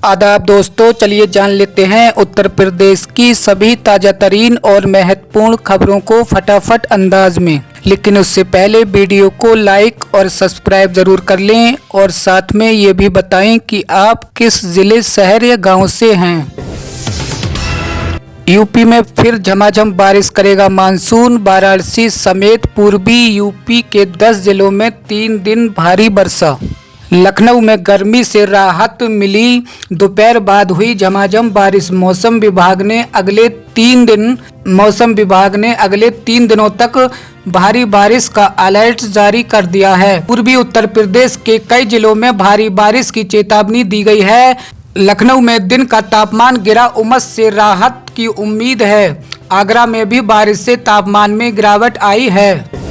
आदाब दोस्तों, चलिए जान लेते हैं उत्तर प्रदेश की सभी ताज़ा तरीन और महत्वपूर्ण खबरों को फटाफट अंदाज में। लेकिन उससे पहले वीडियो को लाइक और सब्सक्राइब ज़रूर कर लें और साथ में ये भी बताएं कि आप किस ज़िले, शहर या गांव से हैं। यूपी में फिर झमाझम बारिश करेगा मानसून। वाराणसी समेत पूर्वी यूपी के 10 जिलों में 3 दिन भारी वर्षा। लखनऊ में गर्मी से राहत मिली, दोपहर बाद हुई झमाझम बारिश। मौसम विभाग ने अगले 3 दिनों तक भारी बारिश का अलर्ट जारी कर दिया है। पूर्वी उत्तर प्रदेश के कई जिलों में भारी बारिश की चेतावनी दी गई है। लखनऊ में दिन का तापमान गिरा, उमस से राहत की उम्मीद है। आगरा में भी बारिश से तापमान में गिरावट आई है।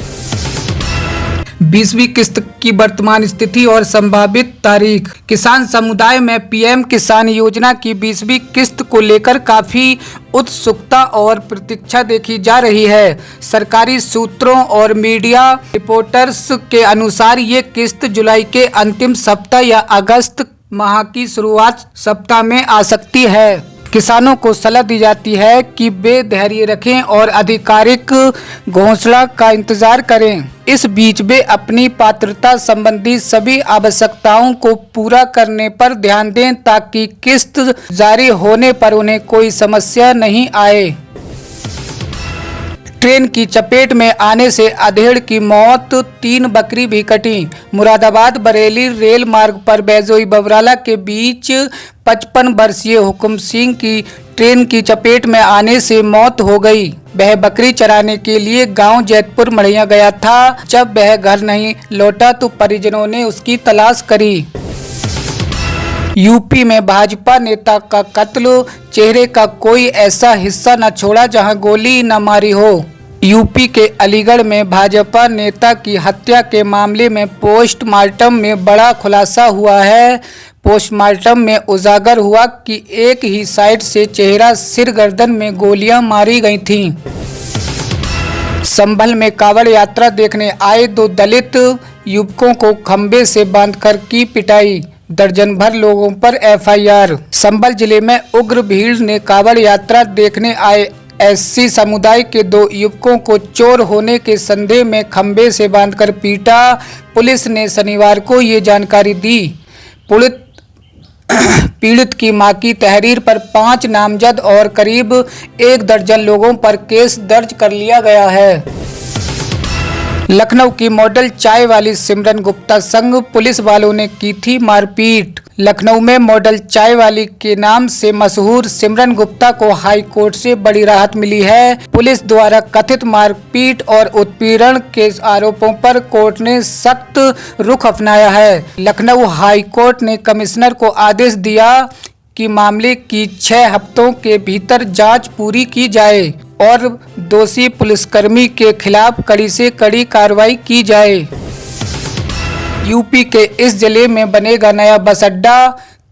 20वीं किस्त की वर्तमान स्थिति और संभावित तारीख। किसान समुदाय में पीएम किसान योजना की 20वीं किस्त को लेकर काफी उत्सुकता और प्रतीक्षा देखी जा रही है। सरकारी सूत्रों और मीडिया रिपोर्टर्स के अनुसार ये किस्त जुलाई के अंतिम सप्ताह या अगस्त माह की शुरुआत सप्ताह में आ सकती है। किसानों को सलाह दी जाती है कि वे धैर्य रखें और आधिकारिक घोषणा का इंतजार करें। इस बीच वे अपनी पात्रता संबंधी सभी आवश्यकताओं को पूरा करने पर ध्यान दें ताकि किस्त जारी होने पर उन्हें कोई समस्या नहीं आए। ट्रेन की चपेट में आने से अधेड़ की मौत, 3 बकरी भी कटी। मुरादाबाद बरेली रेल मार्ग पर बैजोई बबराला के बीच 55 वर्षीय हुकुम सिंह की ट्रेन की चपेट में आने से मौत हो गई। वह बकरी चराने के लिए गांव जैतपुर मढ़िया गया था। जब वह घर नहीं लौटा तो परिजनों ने उसकी तलाश करी। यूपी में भाजपा नेता का कत्ल, चेहरे का कोई ऐसा हिस्सा न छोड़ा जहां गोली न मारी हो। यूपी के अलीगढ़ में भाजपा नेता की हत्या के मामले में पोस्टमार्टम में बड़ा खुलासा हुआ है। पोस्टमार्टम में उजागर हुआ कि एक ही साइड से चेहरा, सिर, गर्दन में गोलियां मारी गई थीं। संभल में कांवड़ यात्रा देखने आए 2 दलित युवकों को खंबे से बांधकर की पिटाई, दर्जन भर लोगों पर एफआईआर। संभल जिले में उग्र भीड़ ने कांवड़ यात्रा देखने आए एससी समुदाय के 2 युवकों को चोर होने के संदेह में खंबे से बांधकर पीटा। पुलिस ने शनिवार को ये जानकारी दी। पीड़ित की मां की तहरीर पर 5 नामजद और करीब 1 दर्जन लोगों पर केस दर्ज कर लिया गया है। लखनऊ की मॉडल चाय वाली सिमरन गुप्ता संग पुलिस वालों ने की थी मारपीट। लखनऊ में मॉडल चाय वाली के नाम से मशहूर सिमरन गुप्ता को हाई कोर्ट से बड़ी राहत मिली है। पुलिस द्वारा कथित मारपीट और उत्पीड़न के आरोपों पर कोर्ट ने सख्त रुख अपनाया है। लखनऊ हाई कोर्ट ने कमिश्नर को आदेश दिया कि मामले की 6 हफ्तों के भीतर जांच पूरी की जाए और दोषी पुलिसकर्मी के खिलाफ कड़ी से कड़ी कार्रवाई की जाए। यूपी के इस जिले में बनेगा नया बस अड्डा,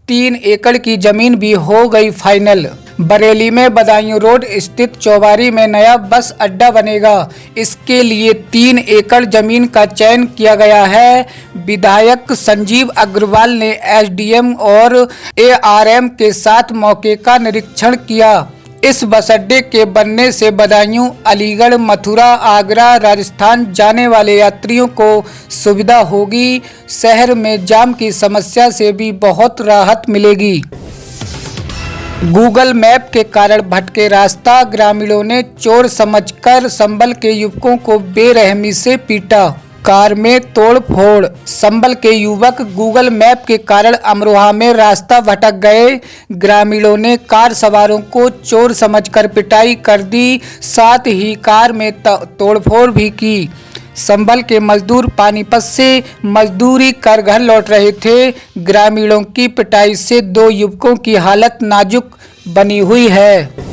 3 एकड़ की जमीन भी हो गई फाइनल। बरेली में बदायूं रोड स्थित चौबारी में नया बस अड्डा बनेगा। इसके लिए 3 एकड़ जमीन का चयन किया गया है। विधायक संजीव अग्रवाल ने एसडीएम और एआरएम के साथ मौके का निरीक्षण किया। इस बस अड्डे के बनने से बदायूं, अलीगढ़, मथुरा, आगरा, राजस्थान जाने वाले यात्रियों को सुविधा होगी। शहर में जाम की समस्या से भी बहुत राहत मिलेगी। गूगल मैप के कारण भटके रास्ता, ग्रामीणों ने चोर समझकर संभल के युवकों को बेरहमी से पीटा। कार में तोड़फोड़, संभल के युवक गूगल मैप के कारण अमरोहा में रास्ता भटक गए। ग्रामीणों ने कार सवारों को चोर समझकर पिटाई कर दी, साथ ही कार में तोड़फोड़ भी की। संभल के मजदूर पानीपत से मजदूरी कर घर लौट रहे थे। ग्रामीणों की पिटाई से 2 युवकों की हालत नाजुक बनी हुई है।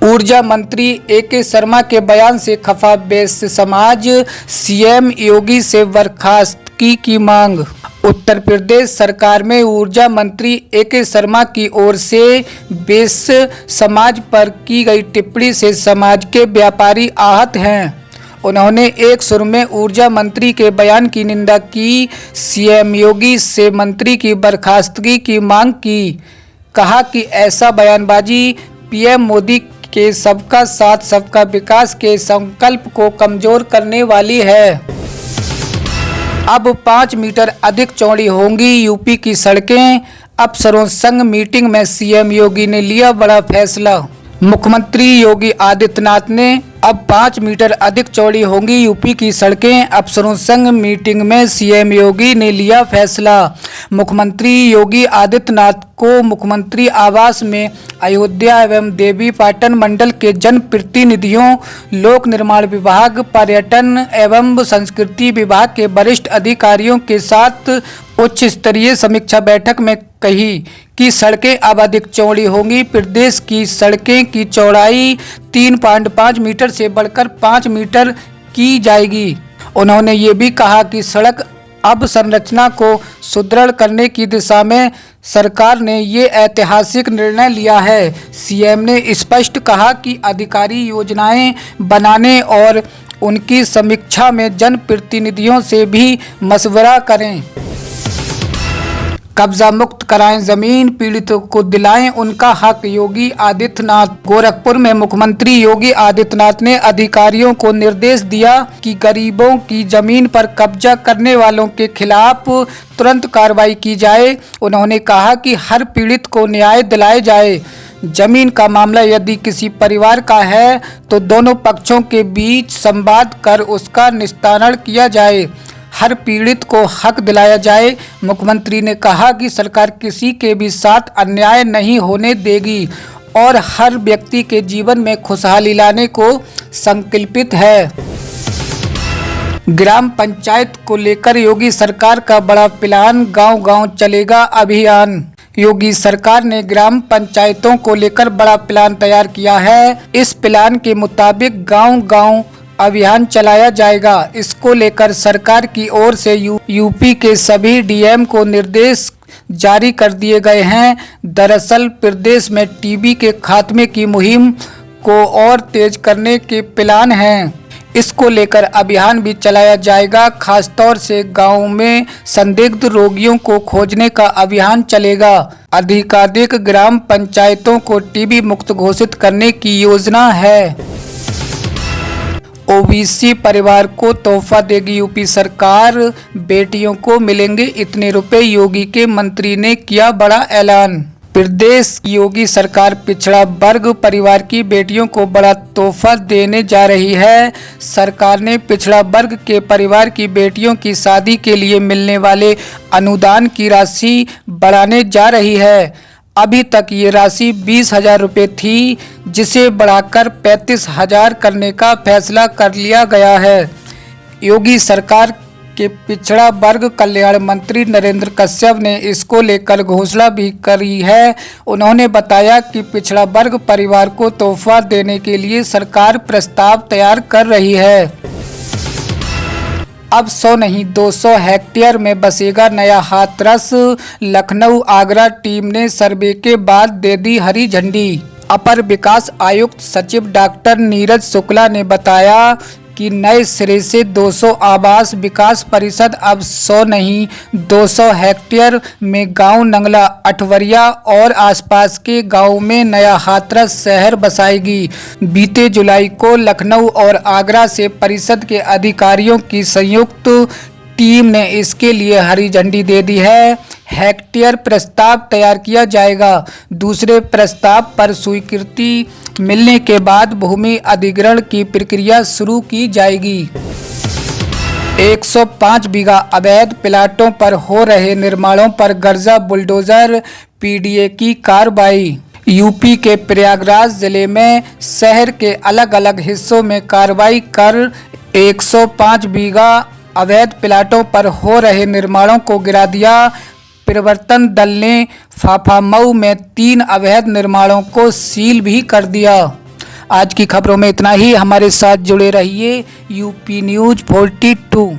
ऊर्जा मंत्री एके शर्मा के बयान से खफा वैश्य समाज, सीएम योगी से बर्खास्तगी की मांग। उत्तर प्रदेश सरकार में ऊर्जा मंत्री एके शर्मा की ओर से वैश्य समाज पर की गई टिप्पणी से समाज के व्यापारी आहत हैं उन्होंने एक सुर में ऊर्जा मंत्री के बयान की निंदा की। सीएम योगी से मंत्री की बर्खास्तगी की मांग की। कहा कि ऐसा बयानबाजी पीएम मोदी के सबका साथ सबका विकास के संकल्प को कमजोर करने वाली है। अब 5 मीटर अधिक चौड़ी होंगी यूपी की सड़कें। अफसरों संग मीटिंग में सीएम योगी ने लिया बड़ा फैसला। मुख्यमंत्री योगी आदित्यनाथ ने अब 5 मीटर अधिक चौड़ी होंगी यूपी की सड़कें। अफसरों संग मीटिंग में सीएम योगी ने लिया फैसला। मुख्यमंत्री योगी आदित्यनाथ को मुख्यमंत्री आवास में अयोध्या एवं देवीपाटन मंडल के जनप्रतिनिधियों, लोक निर्माण विभाग, पर्यटन एवं संस्कृति विभाग के वरिष्ठ अधिकारियों के साथ उच्च स्तरीय समीक्षा बैठक में कही कि सड़कें अब अधिक चौड़ी होंगी। प्रदेश की सड़कें की चौड़ाई 3.5 मीटर से बढ़कर 5 मीटर की जाएगी। उन्होंने ये भी कहा कि सड़क अवसंरचना को सुदृढ़ करने की दिशा में सरकार ने ये ऐतिहासिक निर्णय लिया है। सीएम ने स्पष्ट कहा कि अधिकारी योजनाएं बनाने और उनकी समीक्षा में जनप्रतिनिधियों से भी मशवरा करें। कब्जा मुक्त कराएं जमीन, पीड़ितों को दिलाएं उनका हक। योगी आदित्यनाथ। गोरखपुर में मुख्यमंत्री योगी आदित्यनाथ ने अधिकारियों को निर्देश दिया कि गरीबों की जमीन पर कब्जा करने वालों के खिलाफ तुरंत कार्रवाई की जाए। उन्होंने कहा कि हर पीड़ित को न्याय दिलाया जाए। जमीन का मामला यदि किसी परिवार का है तो दोनों पक्षों के बीच संवाद कर उसका निस्तारण किया जाए। हर पीड़ित को हक दिलाया जाए। मुख्यमंत्री ने कहा कि सरकार किसी के भी साथ अन्याय नहीं होने देगी और हर व्यक्ति के जीवन में खुशहाली लाने को संकल्पित है। ग्राम पंचायत को लेकर योगी सरकार का बड़ा प्लान, गांव-गांव चलेगा अभियान। योगी सरकार ने ग्राम पंचायतों को लेकर बड़ा प्लान तैयार किया है। इस प्लान के मुताबिक गांव-गांव अभियान चलाया जाएगा। इसको लेकर सरकार की ओर से यूपी के सभी डीएम को निर्देश जारी कर दिए गए हैं। दरअसल प्रदेश में टीबी के खात्मे की मुहिम को और तेज करने के प्लान हैं। इसको लेकर अभियान भी चलाया जाएगा। खासतौर से गाँव में संदिग्ध रोगियों को खोजने का अभियान चलेगा। अधिकाधिक ग्राम पंचायतों को टीबी मुक्त घोषित करने की योजना है। ओबीसी परिवार को तोहफा देगी यूपी सरकार, बेटियों को मिलेंगे इतने रुपए, योगी के मंत्री ने किया बड़ा ऐलान। प्रदेश की योगी सरकार पिछड़ा वर्ग परिवार की बेटियों को बड़ा तोहफा देने जा रही है। सरकार ने पिछड़ा वर्ग के परिवार की बेटियों की शादी के लिए मिलने वाले अनुदान की राशि बढ़ाने जा रही है। अभी तक ये राशि 20,000 रुपये थी, जिसे बढ़ाकर 35,000 करने का फैसला कर लिया गया है। योगी सरकार के पिछड़ा वर्ग कल्याण मंत्री नरेंद्र कश्यप ने इसको लेकर घोषणा भी करी है। उन्होंने बताया कि पिछड़ा वर्ग परिवार को तोहफा देने के लिए सरकार प्रस्ताव तैयार कर रही है। अब 100 नहीं 200 हेक्टेयर में बसेगा नया हाथरस। लखनऊ आगरा टीम ने सर्वे के बाद दे दी हरी झंडी। अपर विकास आयुक्त सचिव डॉक्टर नीरज शुक्ला ने बताया कि नए सिरे से 200 आवास विकास परिषद अब 100 नहीं 200 हेक्टेयर में गांव नंगला, अठवरिया और आसपास के गांव में नया हाथरस शहर बसाएगी। बीते जुलाई को लखनऊ और आगरा से परिषद के अधिकारियों की संयुक्त टीम ने इसके लिए हरी झंडी दे दी है। हेक्टेयर प्रस्ताव तैयार किया जाएगा। दूसरे प्रस्ताव पर स्वीकृति मिलने के बाद भूमि अधिग्रहण की प्रक्रिया शुरू की जाएगी। 105 बीघा अवैध प्लाटों पर हो रहे निर्माणों पर गर्जा बुलडोजर, पीडीए की कार्रवाई। यूपी के प्रयागराज जिले में शहर के अलग अलग हिस्सों में कार्रवाई कर 105 बीघा अवैध प्लाटों पर हो रहे निर्माणों को गिरा दिया। परिवर्तन दल ने फाफामऊ में 3 अवैध निर्माणों को सील भी कर दिया। आज की खबरों में इतना ही। हमारे साथ जुड़े रहिए। UP news 42।